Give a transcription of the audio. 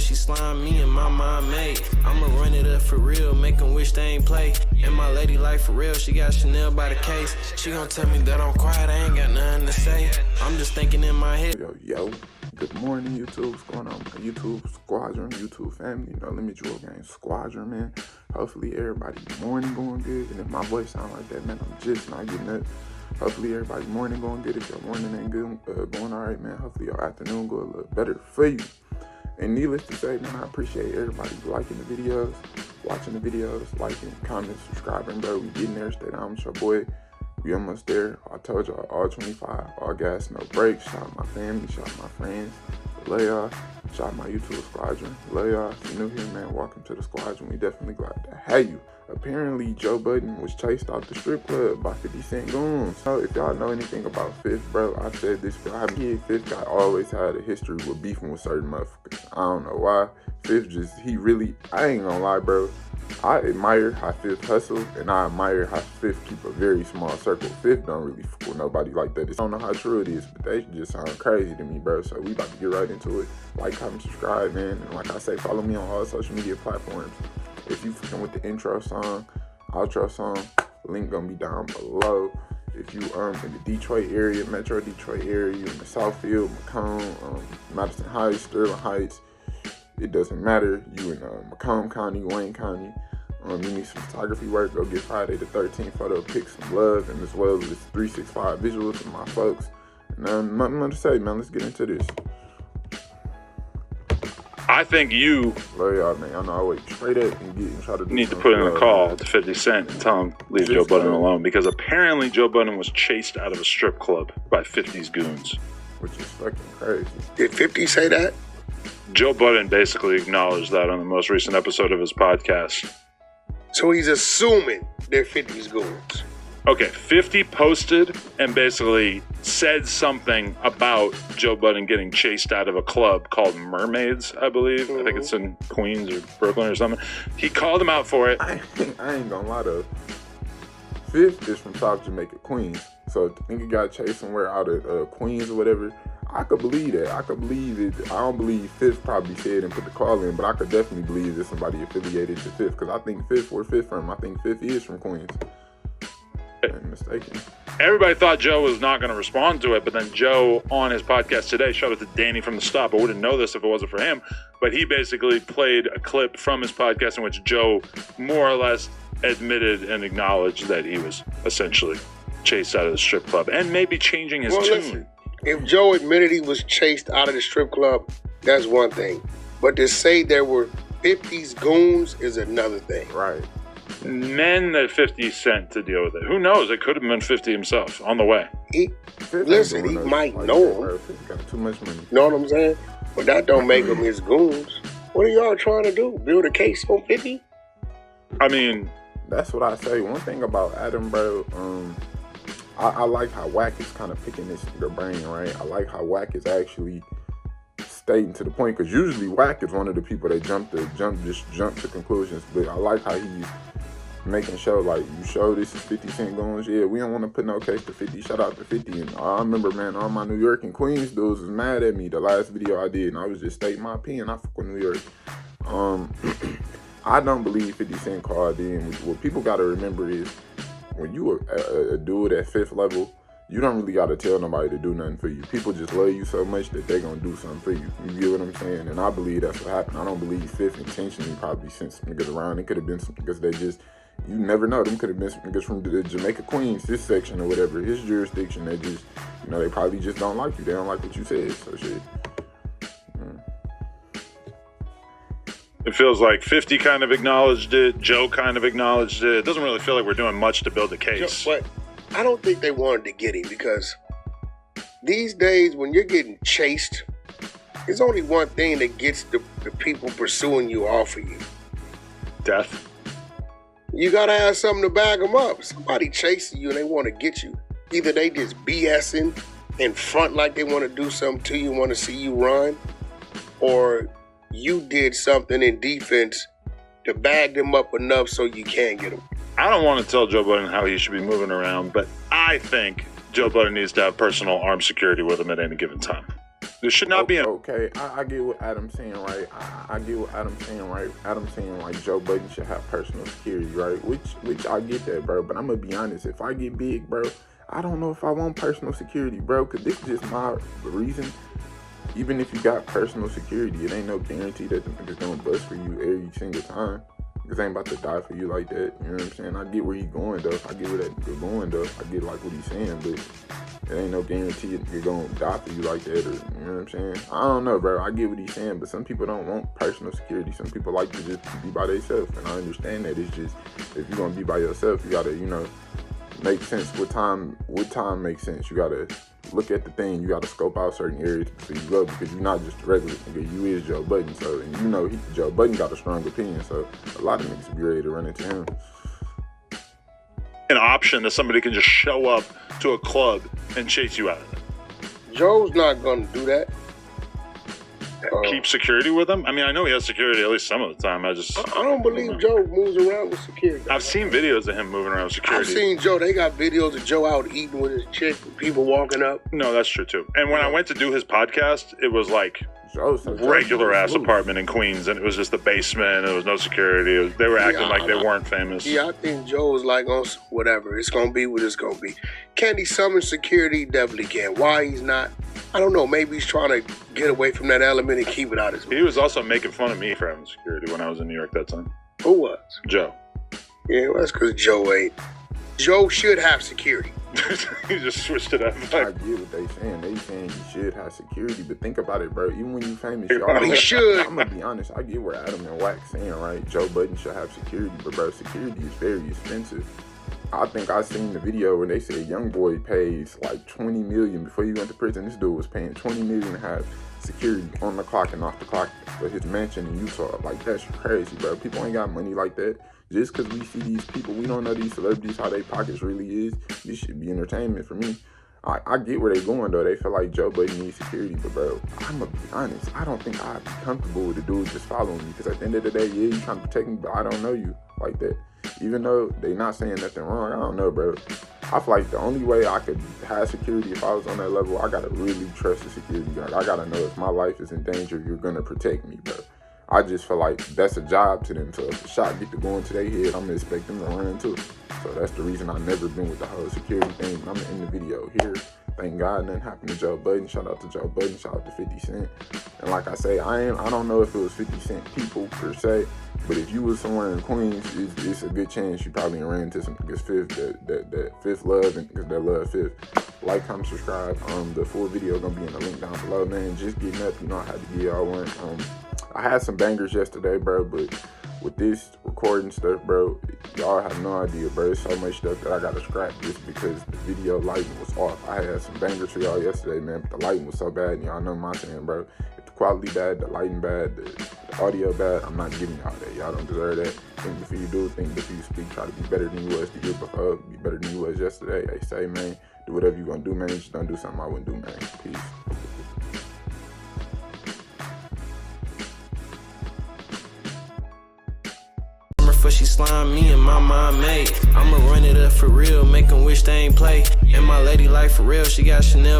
she slime me and my mind made. I'ma run it up for real, make them wish they ain't play. And my lady life for real, she got Chanel by the case. She gon' tell me that I'm quiet, I ain't got nothing to say. I'm just thinking in my head. Yo, good morning, YouTube. What's going on, man? YouTube squadron, YouTube family, noLimit Drill Gang squadron, man. Hopefully everybody's morning going good. And if my voice sound like that, man, I'm just not getting up. Hopefully everybody's morning going good. If your morning ain't good, going all right, man, hopefully your afternoon go a little better for you. And needless to say, man, I appreciate everybody liking the videos, watching the videos, liking, commenting, subscribing, bro. We getting there. Stay down with your boy. We almost there. I told y'all, all 25, all gas, no brakes. Shout out my family, shout out my friends. Love y'all. Shout out my YouTube squadron. Love y'all. If you're new here, man, welcome to the squadron. We definitely glad to have you. Apparently, Joe Budden was chased out the strip club by 50 Cent Goons. So if y'all know anything about Fifth, bro, I said this, I mean, Fifth guy always had a history with beefing with certain motherfuckers. I don't know why. Fifth just, he really, I ain't gonna lie, bro. I admire how Fifth hustle, and I admire how Fifth keep a very small circle. Fifth don't really fuck with nobody like that. I don't know how true it is, but they just sound crazy to me, bro. So we about to get right into it. Like, comment, subscribe, man. And like I say, follow me on all social media platforms. If you fucking with the intro song, outro song, link gonna be down below. If you in the Detroit area, Metro Detroit area, you in the Southfield, Macomb, Madison Heights, Sterling Heights, it doesn't matter. You in Macomb County, Wayne County, you need some photography work, go get Friday the 13th photo, pick some love, and as well as 365 visuals from my folks. And nothing more to say, man. Let's get into this. I think you love y'all, man. I know I wait straight up and try to do need to put in a call to 50 Cent and tell him leave Joe Budden alone, because apparently Joe Budden was chased out of a strip club by 50's goons. Which is fucking crazy. Did 50 say that? Joe Budden basically acknowledged that on the most recent episode of his podcast. So he's assuming they're 50's goons. Okay, 50 posted and basically said something about Joe Budden getting chased out of a club called Mermaids, I believe. I think it's in Queens or Brooklyn or something. He called him out for it. I ain't gonna lie though. Fifth is from South Jamaica, Queens. So I think he got chased somewhere out of Queens or whatever. I could believe that. I could believe it. I don't believe Fifth probably said and put the call in, but I could definitely believe it's somebody affiliated to Fifth, because I think Fifth, where Fifth from? I think Fifth is from Queens. I'm mistaken. Everybody thought Joe was not going to respond to it, but then Joe on his podcast today, shout out to Danny from the Stop. I wouldn't know this if it wasn't for him, but he basically played a clip from his podcast in which Joe more or less admitted and acknowledged that he was essentially chased out of the strip club and maybe changing his tune. Listen, if Joe admitted he was chased out of the strip club, that's one thing. But to say there were 50's goons is another thing. Right. Men that 50 sent to deal with it. Who knows? It could have been 50 himself on the way. Listen, he might know him. He's got too much money. Know what I'm saying? But that don't make him his goons. What are y'all trying to do? Build a case on 50? I mean, that's what I say. One thing about Adam, bro, I like how Wack is kind of picking their brain, right? I like how Wack is actually stating to the point, because usually Wack is one of the people that jump to conclusions. But I like how he's making sure, like, you show this is 50 Cent Goons. Yeah, we don't want to put no case to 50. Shout out to 50. And I remember, man, all my New York and Queens dudes was mad at me the last video I did, and I was just stating my opinion. I fuck with New York. I don't believe 50 Cent called in. What people got to remember is, when you a dude at fifth level, you don't really got to tell nobody to do nothing for you. People just love you so much that they're going to do something for you. You get what I'm saying? And I believe that's what happened. I don't believe Fifth intentionally probably sent some niggas around. It could have been some niggas that just, you never know. Them could have been some niggas from the Jamaica, Queens, this section or whatever, his jurisdiction. They just, you know, they probably just don't like you. They don't like what you said. So shit. it feels like 50 kind of acknowledged it. Joe kind of acknowledged it. It doesn't really feel like we're doing much to build a case. But I don't think they wanted to get him, because these days when you're getting chased, there's only one thing that gets the people pursuing you off of you. Death. You gotta have something to bag them up. Somebody chasing you and they want to get you. Either they just BSing in front like they want to do something to you, want to see you run, or you did something in defense to bag them up enough so you can't get them. I don't want to tell Joe Budden how he should be moving around, but I think Joe Budden needs to have personal armed security with him at any given time. There should not be. Okay, I get what Adam's saying, right? I get what Adam's saying, right? Adam's saying like Joe Budden should have personal security, right? Which I get that, bro. But I'm gonna be honest. If I get big, bro, I don't know if I want personal security, bro. Cause this is just my reason. Even if you got personal security, it ain't no guarantee that the niggas gonna bust for you every single time. Cause they ain't about to die for you like that. You know what I'm saying? I get where he's going though. I get where that nigga going though. I get like what he's saying, but it ain't no guarantee that you're gonna die for you like that, or you know what I'm saying? I don't know, bro. I get what he's saying, but some people don't want personal security. Some people like to just be by themselves, and I understand that. It's just if you're gonna be by yourself, you gotta, you know, make sense. What time makes sense? You gotta look at the thing. You gotta scope out certain areas before you go, because you're not just a regular nigga. You is Joe Budden, so and you know Joe Budden got a strong opinion, so a lot of niggas be ready to run into him. An option that somebody can just show up to a club and chase you out of it. Joe's not gonna do that. Keep security with him? I mean, I know he has security at least some of the time. I don't believe Joe moves around with security. I've seen videos of him moving around with security. I've seen Joe. They got videos of Joe out eating with his chick, with people walking up. No, that's true too. And when I went to do his podcast, it was like regular ass apartment in Queens, and it was just the basement. There was no security. They were acting like they weren't famous. Yeah, I think Joe was like on whatever. It's gonna be what it's gonna be. Can he summon security? Definitely can. Why he's not? I don't know. Maybe he's trying to get away from that element and keep it out of his mouth. He was also making fun of me for having security when I was in New York that time. Who was? Joe. Yeah, well, that's because Joe ain't. Joe should have security. He just switched it up. I get what they saying. They saying he should have security, but think about it, bro. Even when you famous, he should. I'm gonna be honest. I get where Adam and Wax saying, right? Joe Budden should have security, but bro, security is very expensive. I think I seen the video where they said young boy pays like 20 million before he went to prison. This dude was paying 20 million to have security on the clock and off the clock for his mansion in Utah. Like, that's crazy, bro. People ain't got money like that. Just because we see these people, we don't know these celebrities, how their pockets really is. This should be entertainment for me. I get where they going, though. They feel like Joe Budden needs security. But, bro, I'm going to be honest. I don't think I'd be comfortable with a dude just following me. Because at the end of the day, yeah, you trying to protect me, but I don't know you like that. Even though they not saying nothing wrong, I don't know, bro. I feel like the only way I could have security if I was on that level, I got to really trust the security guard. I got to know if my life is in danger, you're going to protect me, bro. I just feel like that's a job to them. So if the shot get to go into their head, I'm going to expect them to run too. So that's the reason I've never been with the whole security thing. I'm in the video here. Thank God nothing happened to Joe Budden. Shout out to Joe Budden. Shout out to 50 Cent. And like I say, I don't know if it was 50 Cent people per se, but if you was somewhere in Queens, it's a good chance you probably ran into some niggas that Fifth love, and because they love Fifth. Like, comment, subscribe. The full video gonna be in the link down below, man. Just getting up, you know, I had to give y'all one. I had some bangers yesterday, bro, but with this recording stuff, bro, y'all have no idea, bro. There's so much stuff that I gotta scrap just because the video lighting was off. I had some bangers for y'all yesterday, man, but the lighting was so bad, and y'all know my saying, bro. If the quality bad, the lighting bad, the audio bad, I'm not giving y'all that. Y'all don't deserve that. Think before you do, think before you speak. Try to be better than you was the year before, be better than you was yesterday. They say, man, do whatever you gonna do, man. Just don't do something I wouldn't do, man. Peace. For she slime me and my mind made. I'ma run it up for real, make them wish they ain't play. And my lady life for real, she got Chanel by